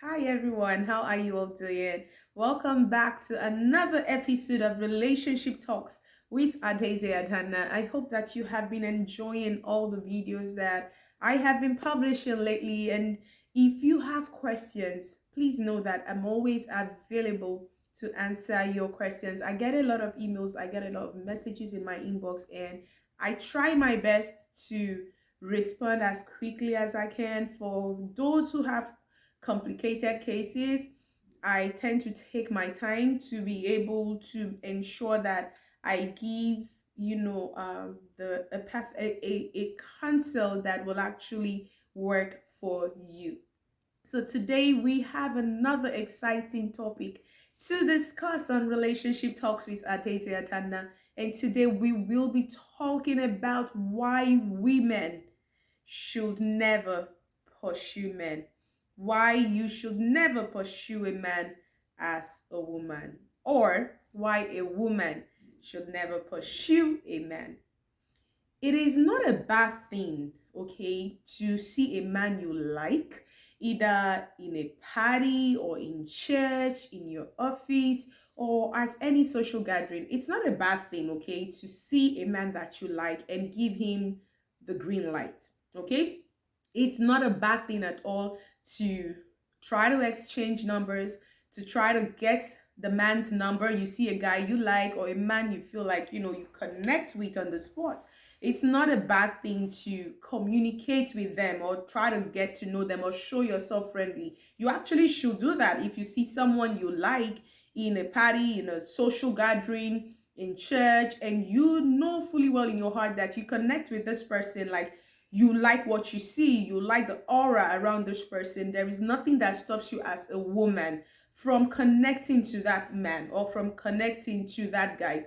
Hi everyone, how are you all doing? Welcome back to another episode of Relationship Talks with Adeze Adhana. I hope that you have been enjoying all the videos that I have been publishing lately. And if you have questions, please know that I'm always available to answer your questions. I get a lot of emails, I get a lot of messages in my inbox, and I try my best to respond as quickly as I can. For those who have complicated cases, I tend to take my time to be able to ensure that I give the a path a counsel that will actually work for you. So today we have another exciting topic to discuss on relationship talks with Atesia Tana. And today we will be talking about why women should never pursue men. Why you should never pursue a man as a woman. Or why a woman should never pursue a man. It is not a bad thing, okay, to see a man you like, either in a party or in church, in your office, or at any social gathering. It's not a bad thing, okay, to see a man that you like and give him the green light, okay? It's not a bad thing at all to try to exchange numbers, to try to get the man's number. You see a guy you like or a man you feel like you connect with on the spot. It's not a bad thing to communicate with them or try to get to know them or show yourself friendly. You actually should do that. If you see someone you like in a party, in a social gathering, in church, and you know fully well in your heart that you connect with this person, like you like what you see, you like the aura around this person, there is nothing that stops you as a woman from connecting to that man or from connecting to that guy.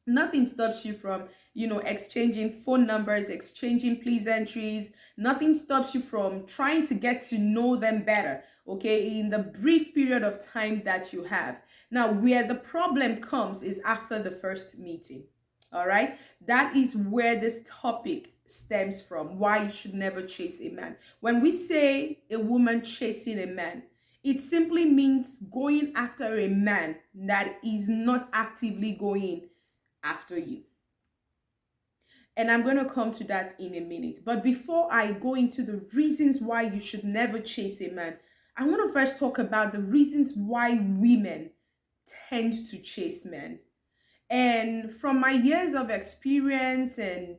Nothing stops you from exchanging phone numbers, exchanging pleasantries. Nothing stops you from trying to get to know them better, okay, in the brief period of time that you have. Now, where the problem comes is after the first meeting. All right, that is where this topic stems from, why you should never chase a man. When we say a woman chasing a man, it simply means going after a man that is not actively going after you. And I'm going to come to that in a minute. But before I go into the reasons why you should never chase a man, I want to first talk about the reasons why women tend to chase men. And from my years of experience and,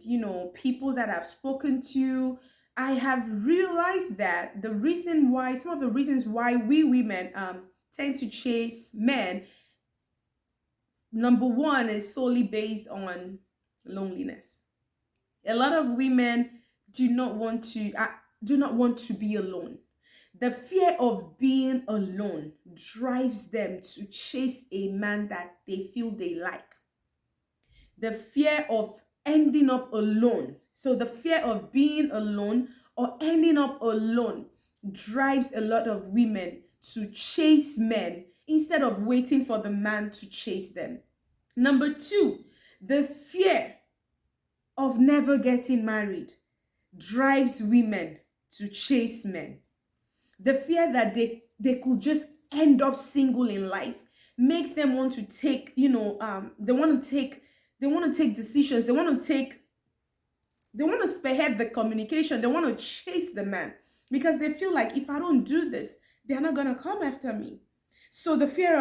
people that I've spoken to, I have realized that some of the reasons why we women tend to chase men, number one, is solely based on loneliness. A lot of women do not want to be alone. The fear of being alone drives them to chase a man that they feel they like. The fear of ending up alone. So the fear of being alone or ending up alone drives a lot of women to chase men instead of waiting for the man to chase them. Number two, the fear of never getting married drives women to chase men. The fear that they could just end up single in life makes them want to take, they want to take decisions. They want to spearhead the communication. They want to chase the man because they feel like if I don't do this, they're not going to come after me. So the fear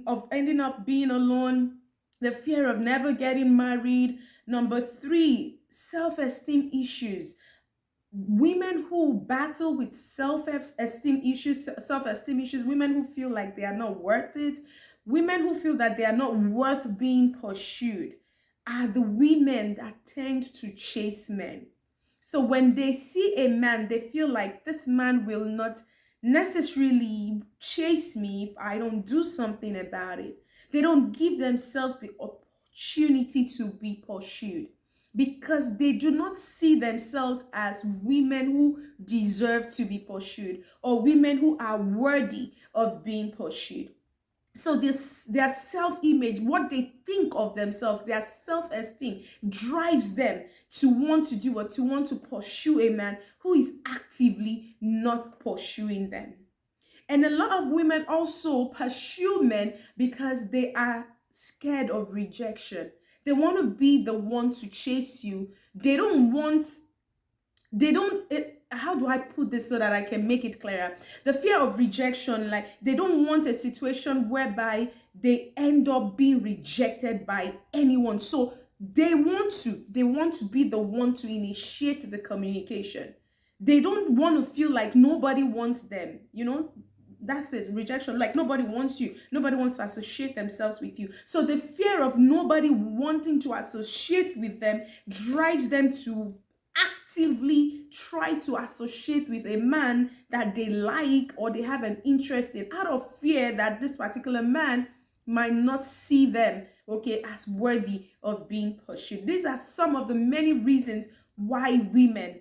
of ending up being alone, the fear of never getting married. Number three, self-esteem issues. Women who battle with self-esteem issues, women who feel like they are not worth it, women who feel that they are not worth being pursued, are the women that tend to chase men. So when they see a man, they feel like this man will not necessarily chase me if I don't do something about it. They don't give themselves the opportunity to be pursued because they do not see themselves as women who deserve to be pursued or women who are worthy of being pursued. So their self-image, what they think of themselves, their self-esteem drives them to want to do or to want to pursue a man who is actively not pursuing them. And a lot of women also pursue men because they are scared of rejection. They want to be the one to chase you. How do I put this so that I can make it clearer? The fear of rejection, like they don't want a situation whereby they end up being rejected by anyone. So they want to be the one to initiate the communication. They don't want to feel like nobody wants them, that's it. Rejection, like nobody wants you, nobody wants to associate themselves with you. So the fear of nobody wanting to associate with them drives them to actively try to associate with a man that they like or they have an interest in, out of fear that this particular man might not see them, okay, as worthy of being pursued. These are some of the many reasons why women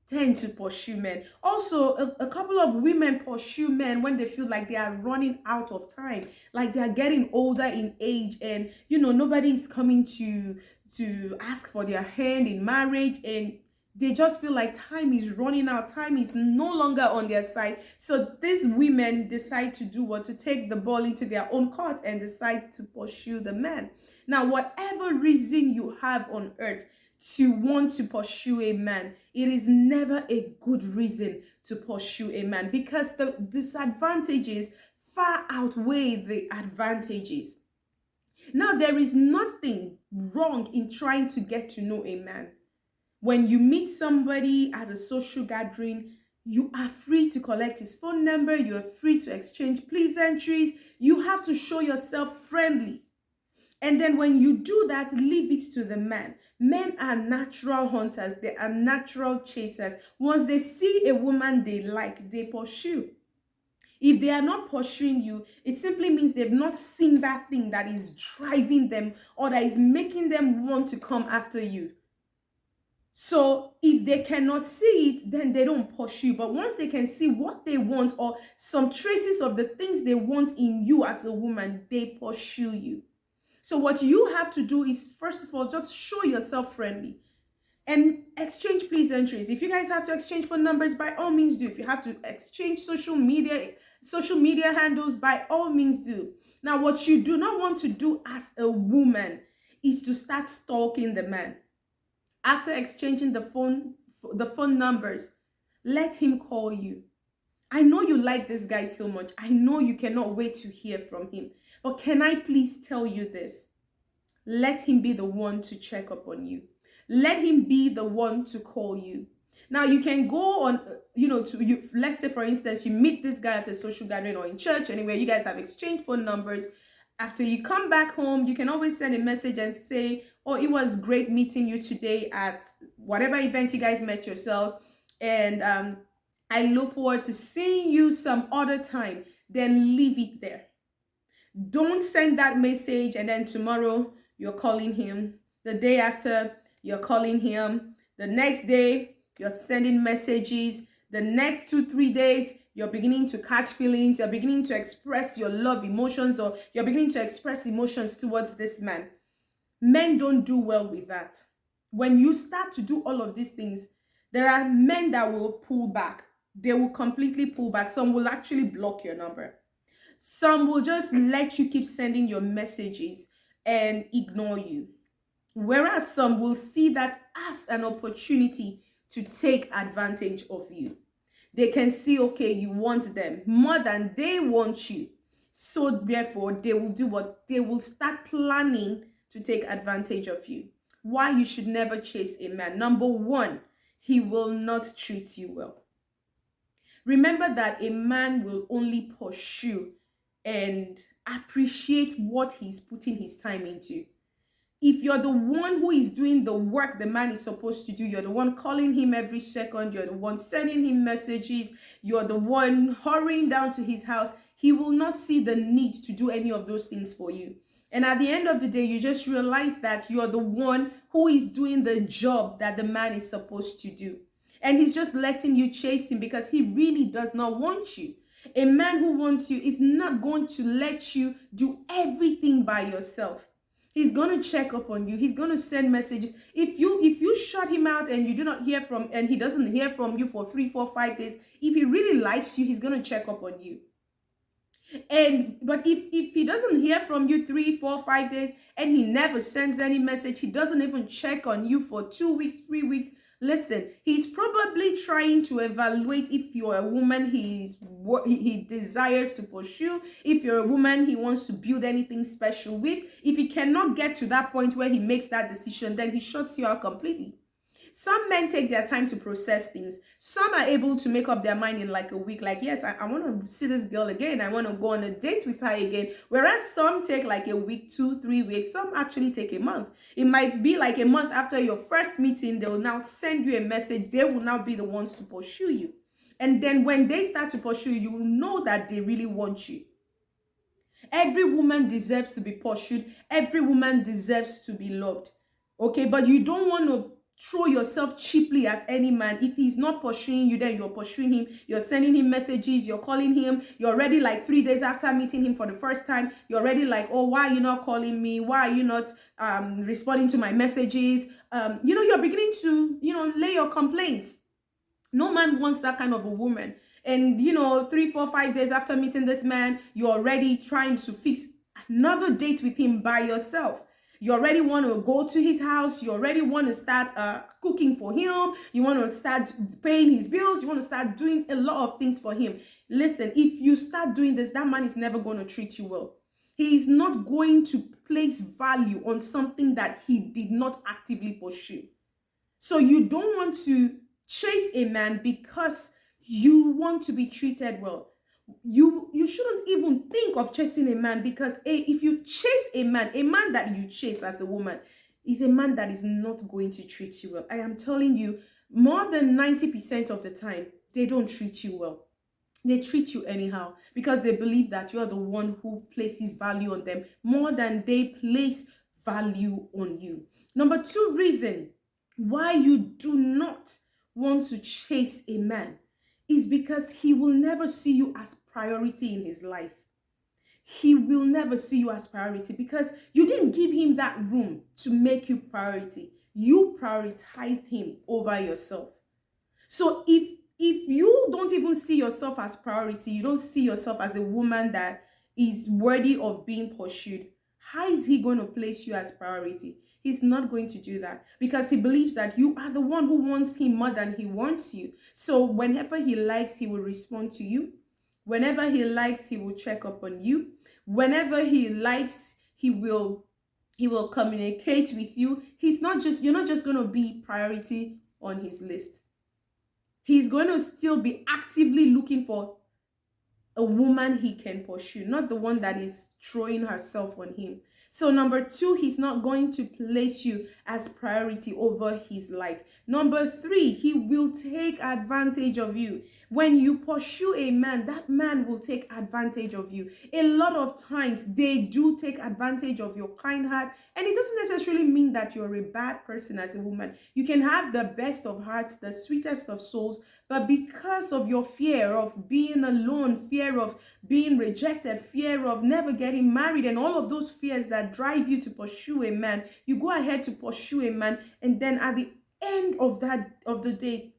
tend to pursue men. Also, a couple of women pursue men when they feel like they are running out of time, like they are getting older in age, and nobody is coming to ask for their hand in marriage, and they just feel like time is running out, time is no longer on their side. So these women decide to do what? To take the ball into their own court and decide to pursue the man. Now, whatever reason you have on earth to want to pursue a man, it is never a good reason to pursue a man, because the disadvantages far outweigh the advantages. Now, there is nothing wrong in trying to get to know a man. When you meet somebody at a social gathering, you are free to collect his phone number, you are free to exchange pleasantries, you have to show yourself friendly. And then when you do that, leave it to the man. Men are natural hunters. They are natural chasers. Once they see a woman they like, they pursue. If they are not pursuing you, it simply means they've not seen that thing that is driving them or that is making them want to come after you. So if they cannot see it, then they don't pursue. But once they can see what they want or some traces of the things they want in you as a woman, they pursue you. So what you have to do is, first of all, just show yourself friendly and exchange pleasantries. If you guys have to exchange phone numbers, by all means do. If you have to exchange social media handles, by all means do. Now, what you do not want to do as a woman is to start stalking the man. After exchanging the phone numbers, let him call you. I know you like this guy so much. I know you cannot wait to hear from him. But can I please tell you this? Let him be the one to check up on you. Let him be the one to call you. Now, you can go on, let's say, for instance, you meet this guy at a social gathering or in church, anywhere, you guys have exchanged phone numbers. After you come back home, you can always send a message and say, oh, it was great meeting you today at whatever event you guys met yourselves. And I look forward to seeing you some other time. Then leave it there. Don't send that message and then tomorrow you're calling him. The day after, you're calling him. The next day, you're sending messages. The next 2-3 days, you're beginning to catch feelings. You're beginning to express your love emotions, or you're beginning to express emotions towards this man. Men don't do well with that. When you start to do all of these things, there are men that will pull back. They will completely pull back. Some will actually block your number. Some will just let you keep sending your messages and ignore you. Whereas some will see that as an opportunity to take advantage of you. They can see, okay, you want them more than they want you. So therefore, they will do what? They will start planning to take advantage of you. Why you should never chase a man? Number one, he will not treat you well. Remember that a man will only pursue and appreciate what he's putting his time into. If you're the one who is doing the work the man is supposed to do, you're the one calling him every second, you're the one sending him messages, you're the one hurrying down to his house, he will not see the need to do any of those things for you. And at the end of the day, you just realize that you're the one who is doing the job that the man is supposed to do. And he's just letting you chase him because he really does not want you. A man who wants you is not going to let you do everything by yourself. He's going to check up on you. He's going to send messages. If you shut him out and you do not hear from, and he doesn't hear from you for 3, 4, 5 days, if he really likes you, he's going to check up on you. And but if he doesn't hear from you 3 4 5 days, and he never sends any message, he doesn't even check on you for 2 weeks, 3 weeks, listen, he's probably trying to evaluate if you're a woman he desires to pursue, if you're a woman he wants to build anything special with. If he cannot get to that point where he makes that decision, then he shuts you out completely. Some men take their time to process things. Some are able to make up their mind in like a week. Like, yes, I want to see this girl again. I want to go on a date with her again. Whereas some take like a week, 2 3 weeks. Some actually take a month. It might be like a month after your first meeting, they will now send you a message. They will now be the ones to pursue you. And then when they start to pursue you, you will know that they really want you. Every woman deserves to be pursued. Every woman deserves to be loved. Okay, but you don't want to throw yourself cheaply at any man. If he's not pursuing you, then you're pursuing him. You're sending him messages. You're calling him. You're already like 3 days after meeting him for the first time. You're already like, oh, why are you not calling me? Why are you not responding to my messages? You're beginning to, lay your complaints. No man wants that kind of a woman. And 3 4 5 days after meeting this man, you're already trying to fix another date with him by yourself. You already want to go to his house. You already want to start cooking for him. You want to start paying his bills. You want to start doing a lot of things for him. Listen, if you start doing this, that man is never going to treat you well. He is not going to place value on something that he did not actively pursue. So you don't want to chase a man because you want to be treated well. You shouldn't even think of chasing a man, because if you chase a man that you chase as a woman is a man that is not going to treat you well. I am telling you, more than 90% of the time, they don't treat you well. They treat you anyhow because they believe that you're the one who places value on them more than they place value on you. Number 2 reason why you do not want to chase a man is because he will never see you as priority in his life. He will never see you as priority because you didn't give him that room to make you priority. You prioritized him over yourself. So if you don't even see yourself as priority, you don't see yourself as a woman that is worthy of being pursued, how is he going to place you as priority? He's not going to do that because he believes that you are the one who wants him more than he wants you. So whenever he likes, he will respond to you. Whenever he likes, he will check up on you. Whenever he likes, he will communicate with you. You're not just going to be priority on his list. He's going to still be actively looking for a woman he can pursue, not the one that is throwing herself on him. So number 2, he's not going to place you as priority over his life. Number 3, he will take advantage of you. When you pursue a man, that man will take advantage of you. A lot of times they do take advantage of your kind heart, and it doesn't necessarily mean that you're a bad person as a woman. You can have the best of hearts, the sweetest of souls, but because of your fear of being alone, fear of being rejected, fear of never getting married, and all of those fears that drive you to pursue a man, you go ahead to pursue a man, and then at the end of the day,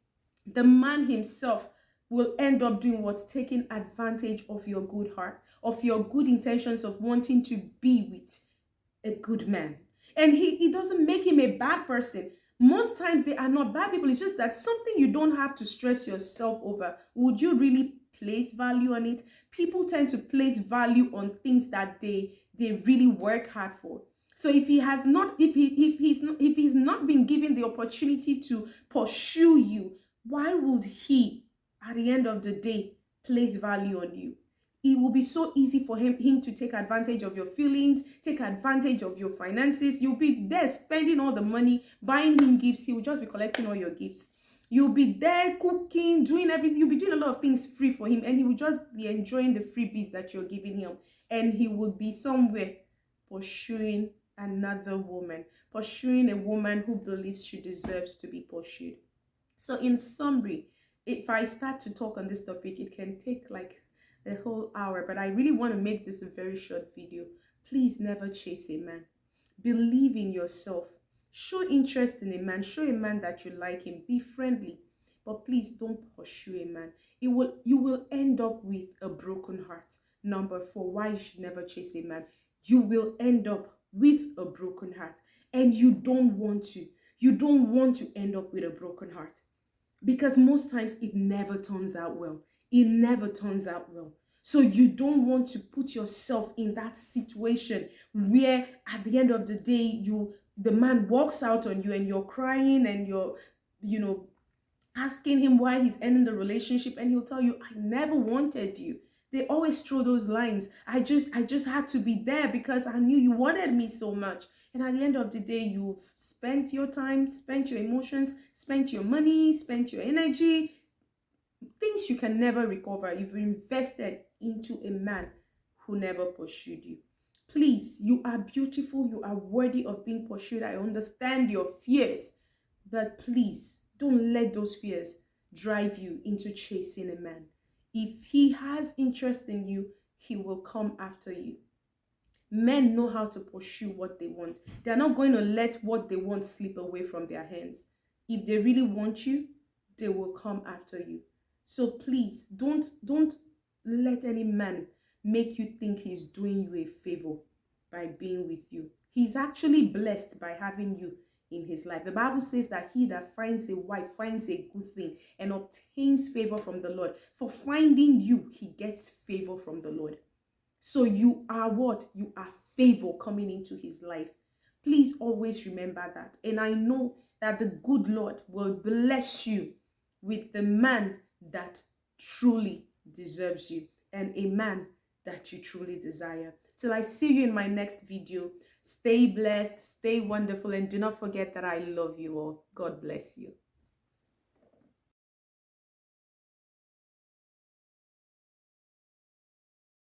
the man himself will end up doing what? Taking advantage of your good heart, of your good intentions of wanting to be with a good man. And he doesn't make him a bad person. Most times they are not bad people. It's just that something you don't have to stress yourself over. Would you really place value on it? People tend to place value on things that they really work hard for. So if he's not been given the opportunity to pursue you, why would he, at the end of the day, place value on you? It will be so easy for him to take advantage of your feelings, take advantage of your finances. You'll be there spending all the money, buying him gifts. He will just be collecting all your gifts. You'll be there cooking, doing everything. You'll be doing a lot of things free for him, and he will just be enjoying the freebies that you're giving him. And he will be somewhere pursuing another woman, pursuing a woman who believes she deserves to be pursued. So in summary, if I start to talk on this topic, it can take like a whole hour, but I really want to make this a very short video. Please never chase a man. Believe in yourself. Show interest in a man. Show a man that you like him. Be friendly. But please don't pursue a man. You will end up with a broken heart. Number four, why you should never chase a man. You will end up with a broken heart. And you don't want to. You don't want to end up with a broken heart. Because most times it never turns out well. It never turns out well. So you don't want to put yourself in that situation where at the end of the day the man walks out on you and you're crying and you're you know asking him why he's ending the relationship, and he'll tell you, I never wanted you. They always throw those lines. I just had to be there because I knew you wanted me so much. And at the end of the day, you've spent your time, spent your emotions, spent your money, spent your energy, things you can never recover. You've invested into a man who never pursued you. Please, you are beautiful. You are worthy of being pursued. I understand your fears, but please don't let those fears drive you into chasing a man. If he has interest in you, he will come after you. Men know how to pursue what they want. They're not going to let what they want slip away from their hands. If they really want you, they will come after you. So please don't let any man make you think he's doing you a favor by being with you. He's actually blessed by having you in his life. The Bible says that he that finds a wife finds a good thing and obtains favor from the Lord. For finding you, he gets favor from the Lord. So you are what? You are favor coming into his life. Please always remember that. And I know that the good Lord will bless you with the man that truly deserves you and a man that you truly desire. Till I see you in my next video, stay blessed, stay wonderful, and do not forget that I love you all. God bless you.